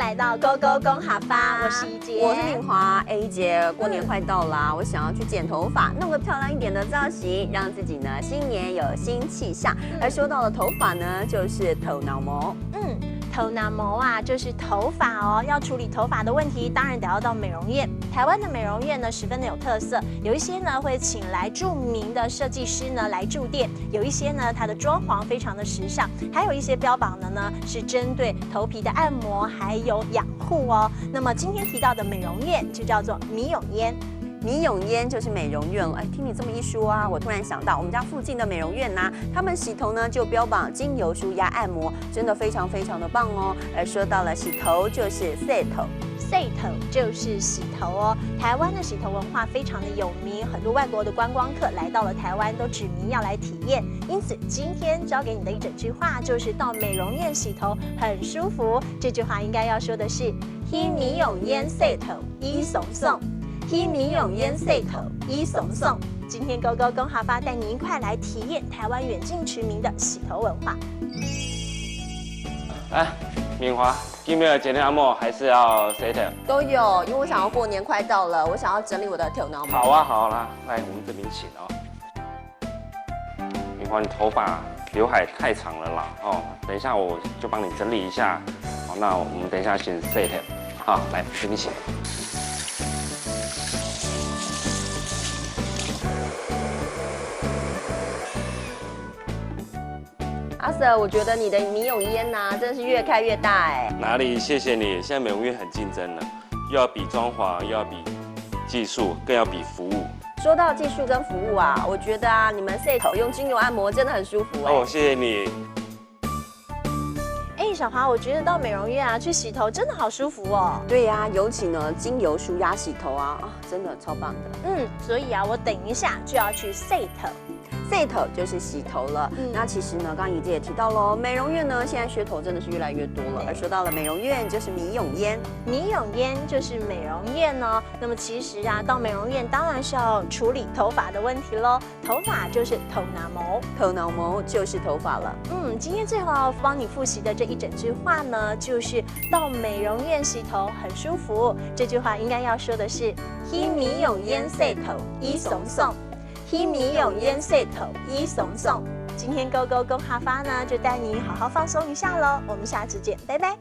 来到勾勾公哈发，我是怡姐，我是敏华。怡姐，过年快到啦，我想要去剪头发，弄个漂亮一点的造型，让自己呢新年有新气象。而说到了头发呢，就是头脑毛。头脑毛啊，就是头发哦。要处理头发的问题，当然得要到美容院。台湾的美容院呢，十分的有特色，有一些呢会请来著名的设计师呢来驻店，有一些呢它的装潢非常的时尚，还有一些标榜的呢是针对头皮的按摩还有养护哦。那么今天提到的美容院就叫做米永烟。米永烟就是美容院了。听你这么一说啊，我突然想到我们家附近的美容院他们洗头呢就标榜精油舒压按摩，真的非常非常的棒哦。而说到了洗头，就是洗头。洗头就是洗头哦。台湾的洗头文化非常的有名，很多外国的观光客来到了台湾都指明要来体验。因此，今天教给你的一整句话就是到美容院洗头很舒服。这句话应该要说的是：去美容院洗头易松松。去美容院洗头易松松。今天勾勾公哈发带你一块来体验台湾远近驰名的洗头文化。敏华，今天的剪头按摩还是要洗头？都有，因为我想要过年快到了，我想要整理我的头脑毛。好啊，好啦，来我们这边请哦。敏华，你头发刘海太长了啦，等一下我就帮你整理一下。好，那我们等一下先洗头。好，来这边请。阿 Sir， 我觉得你的米永烟真的是越开越大哎。哪里？谢谢你。现在美容院很竞争了，又要比装潢，又要比技术，更要比服务。说到技术跟服务啊，我觉得你们洗头用精油按摩真的很舒服哎。哦，谢谢你。小华，我觉得到美容院去洗头真的好舒服哦。对呀，尤其呢精油舒压洗头真的超棒的。所以我等一下就要去洗头。洗头就是洗头了。那其实呢，刚刚怡姐也提到喽，美容院呢现在噱头真的是越来越多了。而说到了美容院，就是米永烟。米永烟就是美容院哦。那么其实到美容院当然是要处理头发的问题喽。头发就是头脑毛，头脑毛就是头发了。今天最后要帮你复习的这一整句话呢，就是到美容院洗头很舒服。这句话应该要说的是：去米永烟洗头易松松。去米永烟洗头易松松。今天勾勾公哈发呢，就带你好好放松一下喽。我们下次见，拜拜。